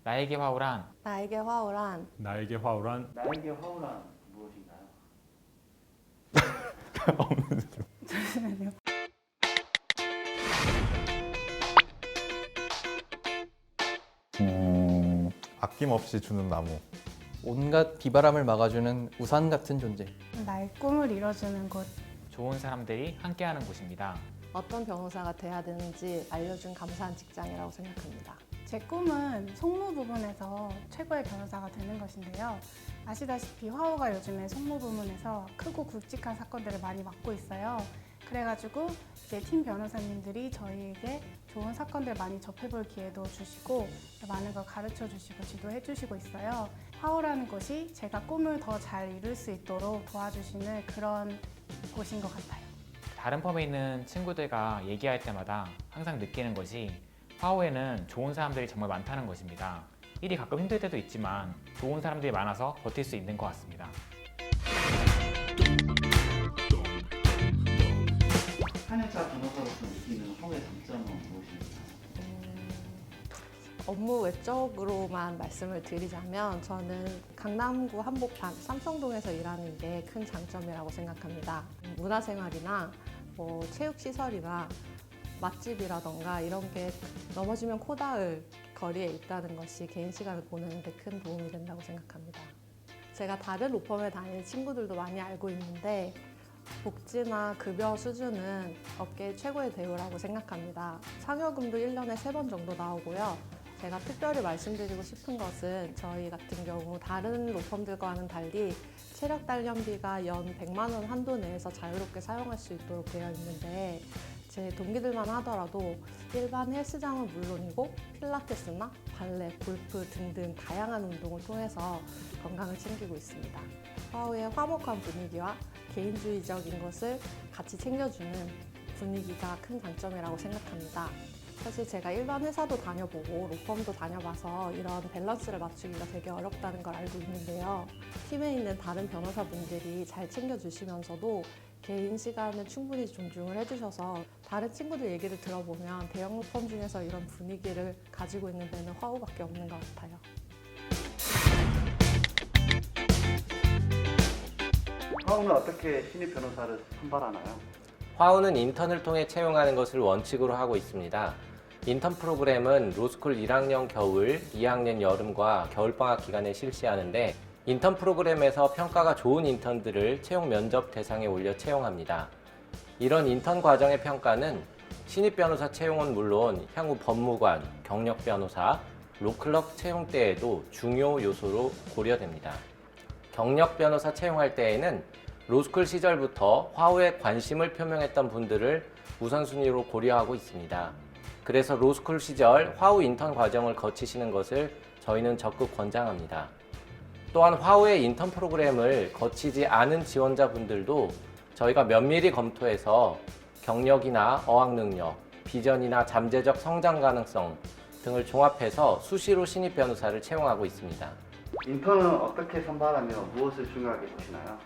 나에게 화우란 나에게 화우란 나에게 화우란 나에게 화우란 무엇인가요? 아낌없이 주는 나무. 온갖 비바람을 막아주는 우산 같은 존재. 나의 꿈을 이뤄주는 곳. 좋은 사람들이 함께하는 곳입니다. 어떤 변호사가 돼야 되는지 알려준 감사한 직장이라고 생각합니다. 제 꿈은 송무 부문에서 최고의 변호사가 되는 것인데요. 아시다시피 화우가 요즘에 송무 부문에서 크고 굵직한 사건들을 많이 맡고 있어요. 그래가지고 이제 팀 변호사님들이 저희에게 좋은 사건들 많이 접해볼 기회도 주시고 많은 걸 가르쳐 주시고 지도해 주시고 있어요. 화우라는 곳이 제가 꿈을 더 잘 이룰 수 있도록 도와주시는 그런 곳인 것 같아요. 다른 펌에 있는 친구들과 얘기할 때마다 항상 느끼는 것이 화우에는 좋은 사람들이 정말 많다는 것입니다. 일이 가끔 힘들 때도 있지만 좋은 사람들이 많아서 버틸 수 있는 것 같습니다. 한의사 변호사로서 느끼는 화우의 장점은 무엇입니까? 업무 외적으로만 말씀을 드리자면 저는 강남구 한복판 삼성동에서 일하는 게 큰 장점이라고 생각합니다. 문화생활이나 체육시설이나 맛집이라던가 이런 게 넘어지면 코 닿을 거리에 있다는 것이 개인 시간을 보내는 데 큰 도움이 된다고 생각합니다. 제가 다른 로펌에 다니는 친구들도 많이 알고 있는데 복지나 급여 수준은 업계 최고의 대우라고 생각합니다. 상여금도 1년에 3번 정도 나오고요. 제가 특별히 말씀드리고 싶은 것은 저희 같은 경우 다른 로펌들과는 달리 체력 단련비가 연 100만 원 한도 내에서 자유롭게 사용할 수 있도록 되어 있는데 제 동기들만 하더라도 일반 헬스장은 물론이고 필라테스나 발레, 골프 등등 다양한 운동을 통해서 건강을 챙기고 있습니다. 화우의 화목한 분위기와 개인주의적인 것을 같이 챙겨주는 분위기가 큰 장점이라고 생각합니다. 사실 제가 일반 회사도 다녀보고 로펌도 다녀봐서 이런 밸런스를 맞추기가 되게 어렵다는 걸 알고 있는데요. 팀에 있는 다른 변호사분들이 잘 챙겨주시면서도 개인 시간을 충분히 존중을 해주셔서 다른 친구들 얘기를 들어보면 대형 로펌 중에서 이런 분위기를 가지고 있는 데는 화우밖에 없는 것 같아요. 화우는 어떻게 신입 변호사를 선발하나요? 화우는 인턴을 통해 채용하는 것을 원칙으로 하고 있습니다. 인턴 프로그램은 로스쿨 1학년 겨울, 2학년 여름과 겨울방학 기간에 실시하는데 인턴 프로그램에서 평가가 좋은 인턴들을 채용 면접 대상에 올려 채용합니다. 이런 인턴 과정의 평가는 신입 변호사 채용은 물론 향후 법무관, 경력 변호사, 로클럭 채용 때에도 중요 요소로 고려됩니다. 경력 변호사 채용할 때에는 로스쿨 시절부터 화우에 관심을 표명했던 분들을 우선순위로 고려하고 있습니다. 그래서 로스쿨 시절 화우 인턴 과정을 거치시는 것을 저희는 적극 권장합니다. 또한 화우의 인턴 프로그램을 거치지 않은 지원자분들도 저희가 면밀히 검토해서 경력이나 어학 능력, 비전이나 잠재적 성장 가능성 등을 종합해서 수시로 신입 변호사를 채용하고 있습니다. 인턴은 어떻게 선발하며 무엇을 중요하게 보시나요?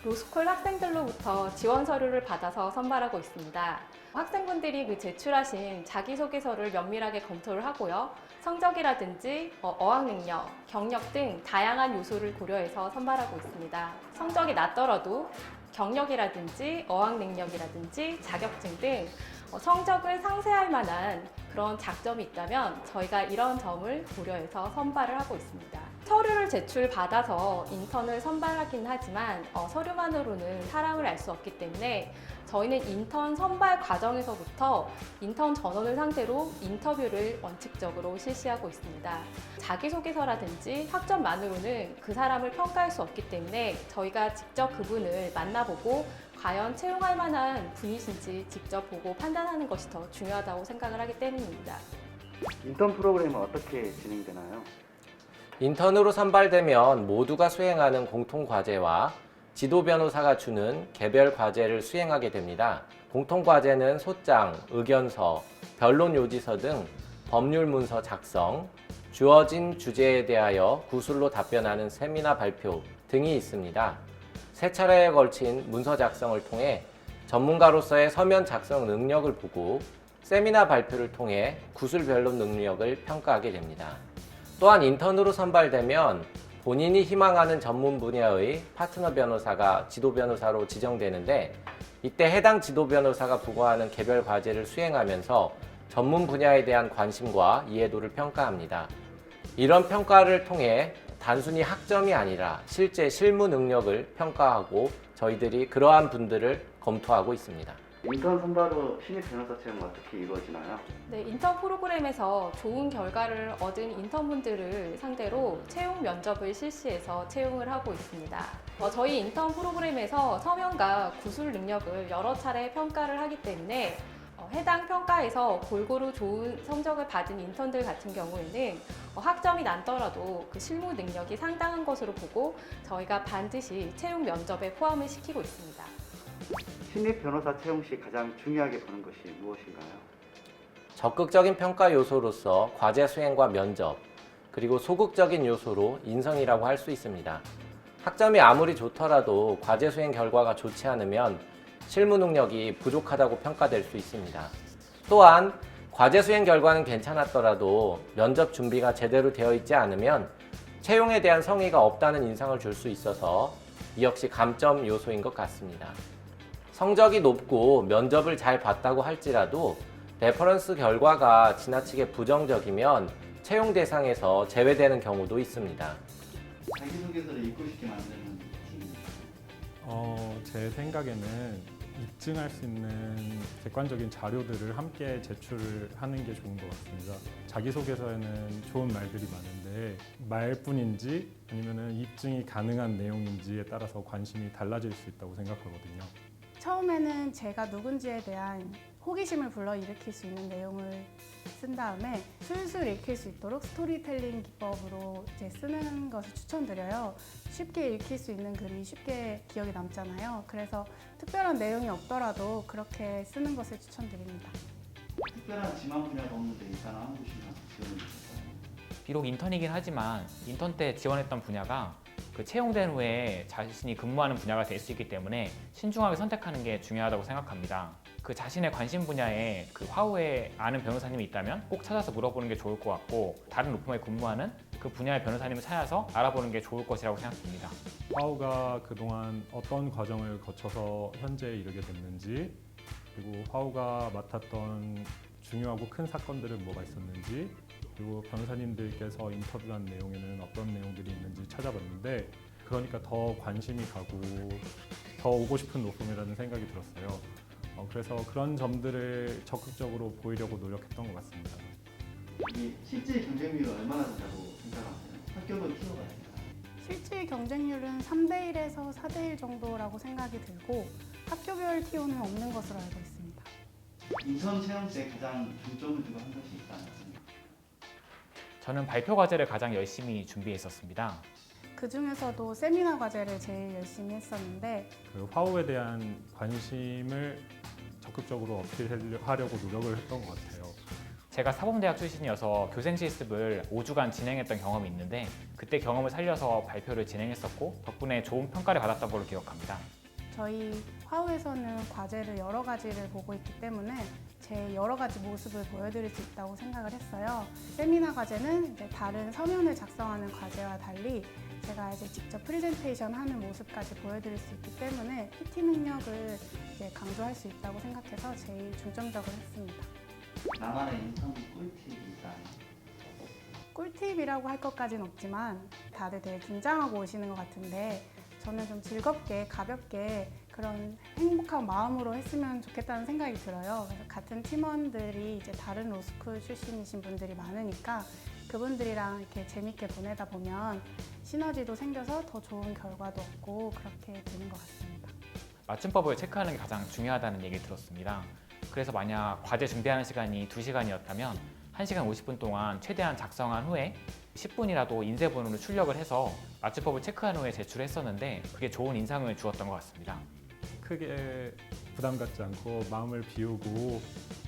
로스쿨 학생들로부터 지원 서류를 받아서 선발하고 있습니다. 학생분들이 제출하신 자기소개서를 면밀하게 검토를 하고요. 성적이라든지 어학 능력, 경력 등 다양한 요소를 고려해서 선발하고 있습니다. 성적이 낮더라도 경력이라든지 어학 능력이라든지 자격증 등 성적을 상쇄할 만한 그런 장점이 있다면 저희가 이런 점을 고려해서 선발을 하고 있습니다. 서류를 제출받아서 인턴을 선발하긴 하지만 서류만으로는 사람을 알 수 없기 때문에 저희는 인턴 선발 과정에서부터 인턴 전원을 상대로 인터뷰를 원칙적으로 실시하고 있습니다. 자기소개서라든지 학점만으로는 그 사람을 평가할 수 없기 때문에 저희가 직접 그분을 만나보고 과연 채용할 만한 분이신지 직접 보고 판단하는 것이 더 중요하다고 생각을 하기 때문입니다. 인턴 프로그램은 어떻게 진행되나요? 인턴으로 선발되면 모두가 수행하는 공통 과제와 지도 변호사가 주는 개별 과제를 수행하게 됩니다. 공통 과제는 소장, 의견서, 변론 요지서 등 법률 문서 작성, 주어진 주제에 대하여 구술로 답변하는 세미나 발표 등이 있습니다. 세 차례에 걸친 문서 작성을 통해 전문가로서의 서면 작성 능력을 보고 세미나 발표를 통해 구술 변론 능력을 평가하게 됩니다. 또한 인턴으로 선발되면 본인이 희망하는 전문 분야의 파트너 변호사가 지도 변호사로 지정되는데, 이때 해당 지도 변호사가 부과하는 개별 과제를 수행하면서 전문 분야에 대한 관심과 이해도를 평가합니다. 이런 평가를 통해 단순히 학점이 아니라 실제 실무 능력을 평가하고 저희들이 그러한 분들을 검토하고 있습니다. 인턴 선발 후 신입 변호사 채용은 어떻게 이루어지나요? 네, 인턴 프로그램에서 좋은 결과를 얻은 인턴분들을 상대로 채용 면접을 실시해서 채용을 하고 있습니다. 저희 인턴 프로그램에서 서면과 구술 능력을 여러 차례 평가를 하기 때문에 해당 평가에서 골고루 좋은 성적을 받은 인턴들 같은 경우에는 학점이 낮더라도 그 실무 능력이 상당한 것으로 보고 저희가 반드시 채용 면접에 포함을 시키고 있습니다. 신입 변호사 채용 시 가장 중요하게 보는 것이 무엇인가요? 적극적인 평가 요소로서 과제 수행과 면접, 그리고 소극적인 요소로 인성이라고 할 수 있습니다. 학점이 아무리 좋더라도 과제 수행 결과가 좋지 않으면 실무 능력이 부족하다고 평가될 수 있습니다. 또한 과제 수행 결과는 괜찮았더라도 면접 준비가 제대로 되어 있지 않으면 채용에 대한 성의가 없다는 인상을 줄 수 있어서 이 역시 감점 요소인 것 같습니다. 성적이 높고 면접을 잘 봤다고 할지라도 레퍼런스 결과가 지나치게 부정적이면 채용 대상에서 제외되는 경우도 있습니다. 자기소개서를 읽고 싶게 만드는 팁입니다. 제 생각에는 입증할 수 있는 객관적인 자료들을 함께 제출하는 게 좋은 것 같습니다. 자기소개서에는 좋은 말들이 많은데 말뿐인지 아니면 입증이 가능한 내용인지에 따라서 관심이 달라질 수 있다고 생각하거든요. 처음에는 제가 누군지에 대한 호기심을 불러일으킬 수 있는 내용을 쓴 다음에 술술 읽힐 수 있도록 스토리텔링 기법으로 이제 쓰는 것을 추천드려요. 쉽게 읽힐 수 있는 글이 쉽게 기억에 남잖아요. 그래서 특별한 내용이 없더라도 그렇게 쓰는 것을 추천드립니다. 특별한 지망 분야가 없는데 일단 아무 곳이나 지원해 주셨어요. 비록 인턴이긴 하지만 인턴 때 지원했던 분야가 그 채용된 후에 자신이 근무하는 분야가 될 수 있기 때문에 신중하게 선택하는 게 중요하다고 생각합니다. 그 자신의 관심 분야에 그 화후에 아는 변호사님이 있다면 꼭 찾아서 물어보는 게 좋을 것 같고, 다른 로펌에 근무하는 그 분야의 변호사님을 찾아서 알아보는 게 좋을 것이라고 생각합니다. 화우가 그동안 어떤 과정을 거쳐서 현재에 이르게 됐는지, 그리고 화우가 맡았던 중요하고 큰 사건들은 뭐가 있었는지, 그리고 변호사님들께서 인터뷰한 내용에는 어떤 내용들이 있는지 찾아봤는데, 그러니까 더 관심이 가고 더 오고 싶은 로펌이라는 생각이 들었어요. 그래서 그런 점들을 적극적으로 보이려고 노력했던 것 같습니다. 이 실제 경쟁률이 얼마나 된다고 생각하세요? 합격은 키워가 됩니다. 실질 경쟁률은 3대1에서 4대1 정도라고 생각이 들고 학교별 TO는 없는 것으로 알고 있습니다. 인턴 채용 때 가장 중점을 두고 한 것이 있다면? 저는 발표 과제를 가장 열심히 준비했었습니다. 그 중에서도 세미나 과제를 제일 열심히 했었는데 그 화우에 대한 관심을 적극적으로 어필하려고 노력을 했던 것 같아요. 제가 사범대학 출신이어서 교생 실습을 5주간 진행했던 경험이 있는데, 그때 경험을 살려서 발표를 진행했었고 덕분에 좋은 평가를 받았던 걸로 기억합니다. 저희 화우에서는 과제를 여러 가지를 보고 있기 때문에 제 여러 가지 모습을 보여드릴 수 있다고 생각을 했어요. 세미나 과제는 이제 다른 서면을 작성하는 과제와 달리 제가 이제 직접 프레젠테이션 하는 모습까지 보여드릴 수 있기 때문에 PT 능력을 이제 강조할 수 있다고 생각해서 제일 중점적으로 했습니다. 나만의 인턴 꿀팁이 있다면? 꿀팁이라고 할 것까지는 없지만 다들 되게 긴장하고 오시는 것 같은데 저는 좀 즐겁게 가볍게 그런 행복한 마음으로 했으면 좋겠다는 생각이 들어요. 그래서 같은 팀원들이 이제 다른 로스쿨 출신이신 분들이 많으니까 그분들이랑 이렇게 재밌게 보내다 보면 시너지도 생겨서 더 좋은 결과도 얻고 그렇게 되는 것 같습니다. 맞춤법을 체크하는 게 가장 중요하다는 얘기 들었습니다. 그래서 만약 과제 준비하는 시간이 2시간이었다면 1시간 50분 동안 최대한 작성한 후에 10분이라도 인쇄본으로 출력을 해서 맞춤법을 체크한 후에 제출했었는데 그게 좋은 인상을 주었던 것 같습니다. 크게 부담 갖지 않고 마음을 비우고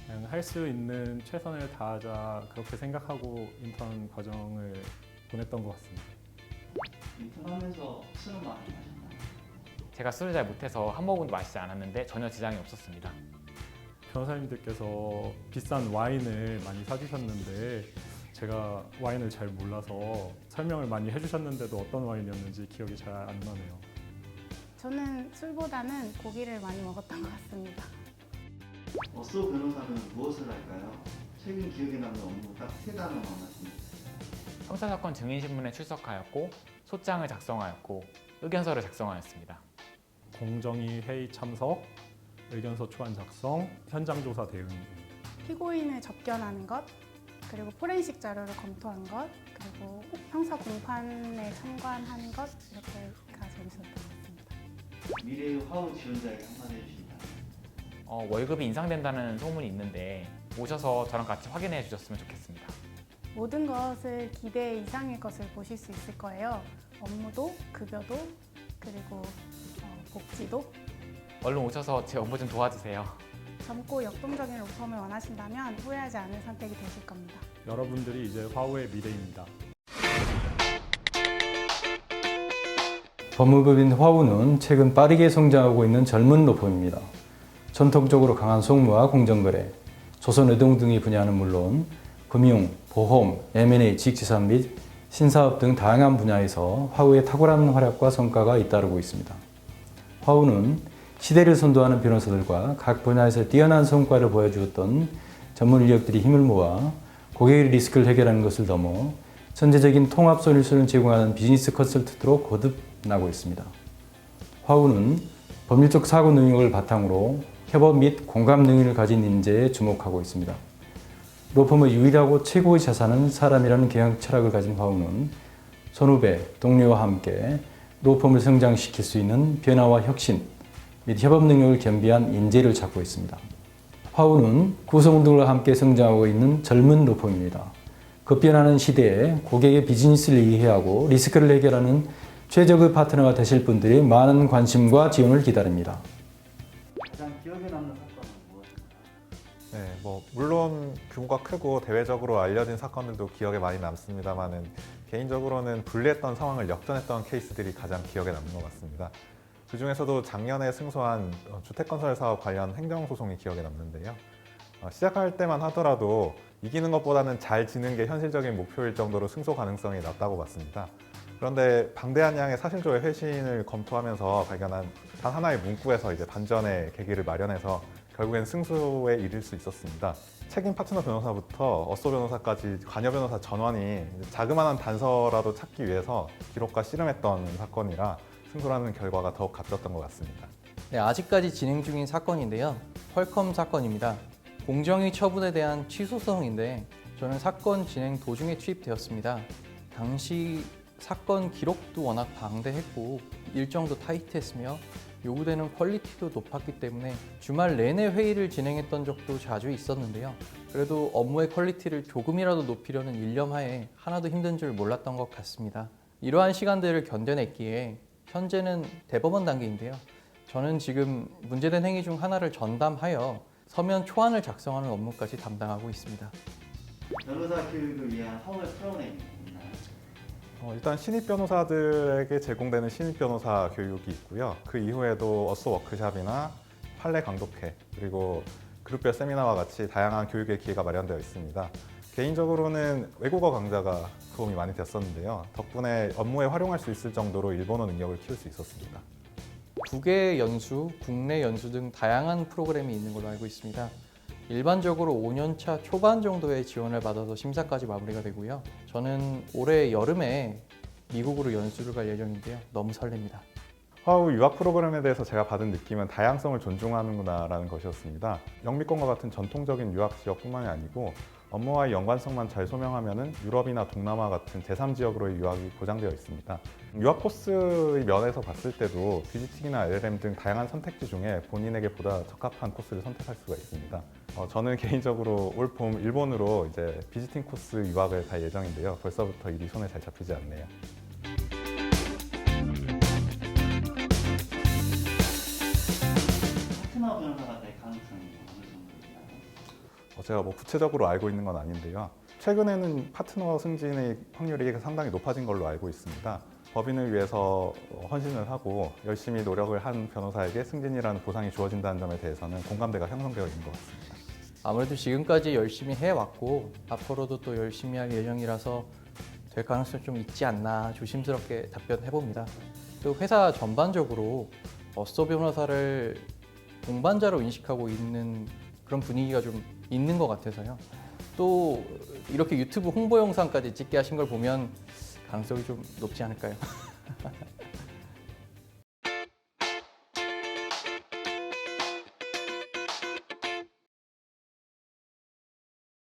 그냥 할 수 있는 최선을 다하자, 그렇게 생각하고 인턴 과정을 보냈던 것 같습니다. 인턴하면서 술은 많이 마셨나요? 제가 술을 잘 못해서 한 모금도 마시지 않았는데 전혀 지장이 없었습니다. 변호사님들께서 비싼 와인을 많이 사주셨는데 제가 와인을 잘 몰라서 설명을 많이 해주셨는데도 어떤 와인이었는지 기억이 잘 안 나네요. 저는 술보다는 고기를 많이 먹었던 것 같습니다. 어쏘 변호사는 무엇을 할까요? 최근 기억에 남는 업무 딱 3단어만 말씀해주세요. 형사사건 증인신문에 출석하였고 소장을 작성하였고 의견서를 작성하였습니다. 공정위 회의 참석, 의견서 초안 작성, 현장 조사 대응. 피고인을 접견하는 것, 그리고 포렌식 자료를 검토한 것, 그리고 형사 공판에 참관한 것 이렇게가 재밌었던 것 같습니다. 미래의 화우 지원자에게 한마디 해주신다. 월급이 인상된다는 소문이 있는데 오셔서 저랑 같이 확인해 주셨으면 좋겠습니다. 모든 것을 기대 이상의 것을 보실 수 있을 거예요. 업무도, 급여도, 그리고 복지도. 얼른 오셔서 제 업무 좀 도와주세요. 젊고 역동적인 로펌을 원하신다면 후회하지 않을 선택이 되실 겁니다. 여러분들이 이제 화우의 미래입니다. 법무법인 화우는 최근 빠르게 성장하고 있는 젊은 로펌입니다. 전통적으로 강한 송무와 공정거래, 조선노동 등의 분야는 물론 금융, 보험, M&A, 지식재산 및 신사업 등 다양한 분야에서 화우의 탁월한 활약과 성과가 잇따르고 있습니다. 화우는 시대를 선도하는 변호사들과 각 분야에서 뛰어난 성과를 보여주었던 전문 인력들이 힘을 모아 고객의 리스크를 해결하는 것을 넘어 선제적인 통합 솔루션을 제공하는 비즈니스 컨설턴트로 거듭나고 있습니다. 화우는 법률적 사고 능력을 바탕으로 협업 및 공감 능력을 가진 인재에 주목하고 있습니다. 로펌의 유일하고 최고의 자산은 사람이라는 경영 철학을 가진 화우는 선후배, 동료와 함께 로펌을 성장시킬 수 있는 변화와 혁신 및 협업 능력을 겸비한 인재를 찾고 있습니다. 화우는 구성원들과 함께 성장하고 있는 젊은 로펌입니다. 급변하는 시대에 고객의 비즈니스를 이해하고 리스크를 해결하는 최적의 파트너가 되실 분들의 많은 관심과 지원을 기다립니다. 가장 기억에 남는 사건은 무엇인가요? 네, 물론 규모가 크고 대외적으로 알려진 사건들도 기억에 많이 남습니다만은 개인적으로는 불리했던 상황을 역전했던 케이스들이 가장 기억에 남는 것 같습니다. 그 중에서도 작년에 승소한 주택건설 사업 관련 행정소송이 기억에 남는데요. 시작할 때만 하더라도 이기는 것보다는 잘 지는 게 현실적인 목표일 정도로 승소 가능성이 낮다고 봤습니다. 그런데 방대한 양의 사실조회 회신을 검토하면서 발견한 단 하나의 문구에서 이제 반전의 계기를 마련해서 결국엔 승소에 이를 수 있었습니다. 책임 파트너 변호사부터 어쏘 변호사까지 관여 변호사 전원이 자그마한 단서라도 찾기 위해서 기록과 씨름했던 사건이라 승소라는 결과가 더욱 값졌던 것 같습니다. 네, 아직까지 진행 중인 사건인데요. 퀄컴 사건입니다. 공정위 처분에 대한 취소성인데 저는 사건 진행 도중에 투입되었습니다. 당시 사건 기록도 워낙 방대했고 일정도 타이트했으며 요구되는 퀄리티도 높았기 때문에 주말 내내 회의를 진행했던 적도 자주 있었는데요. 그래도 업무의 퀄리티를 조금이라도 높이려는 일념하에 하나도 힘든 줄 몰랐던 것 같습니다. 이러한 시간들을 견뎌냈기에 현재는 대법원 단계인데요. 저는 지금 문제된 행위 중 하나를 전담하여 서면 초안을 작성하는 업무까지 담당하고 있습니다. 변호사 교육을 위한 화우의 프로그램이 있나요? 일단 신입 변호사들에게 제공되는 신입 변호사 교육이 있고요. 그 이후에도 어쏘 워크샵이나 판례 강독회 그리고 그룹별 세미나와 같이 다양한 교육의 기회가 마련되어 있습니다. 개인적으로는 외국어 강좌가 도움이 많이 됐었는데요. 덕분에 업무에 활용할 수 있을 정도로 일본어 능력을 키울 수 있었습니다. 국외 연수, 국내 연수 등 다양한 프로그램이 있는 걸로 알고 있습니다. 일반적으로 5년차 초반 정도의 지원을 받아서 심사까지 마무리가 되고요. 저는 올해 여름에 미국으로 연수를 갈 예정인데요. 너무 설렙니다. 화우 유학 프로그램에 대해서 제가 받은 느낌은 다양성을 존중하는구나라는 것이었습니다. 영미권과 같은 전통적인 유학 지역뿐만이 아니고 업무와의 연관성만 잘 소명하면 유럽이나 동남아 같은 제3지역으로의 유학이 보장되어 있습니다. 유학 코스의 면에서 봤을 때도 비지팅이나 LLM 등 다양한 선택지 중에 본인에게 보다 적합한 코스를 선택할 수가 있습니다. 저는 개인적으로 올 봄 일본으로 이제 비지팅 코스 유학을 갈 예정인데요. 벌써부터 일이 손에 잘 잡히지 않네요. 파트너 변호사가 될 가능성이 어느 정도 있나요? 제가 구체적으로 알고 있는 건 아닌데요. 최근에는 파트너 승진의 확률이 상당히 높아진 걸로 알고 있습니다. 법인을 위해서 헌신을 하고 열심히 노력을 한 변호사에게 승진이라는 보상이 주어진다는 점에 대해서는 공감대가 형성되어 있는 것 같습니다. 아무래도 지금까지 열심히 해왔고 앞으로도 또 열심히 할 예정이라서 될 가능성이 좀 있지 않나 조심스럽게 답변해봅니다. 또 회사 전반적으로 어쏘 변호사를 동반자로 인식하고 있는 그런 분위기가 좀 있는 것 같아서요. 또 이렇게 유튜브 홍보 영상까지 찍게 하신 걸 보면 가능성이 좀 높지 않을까요?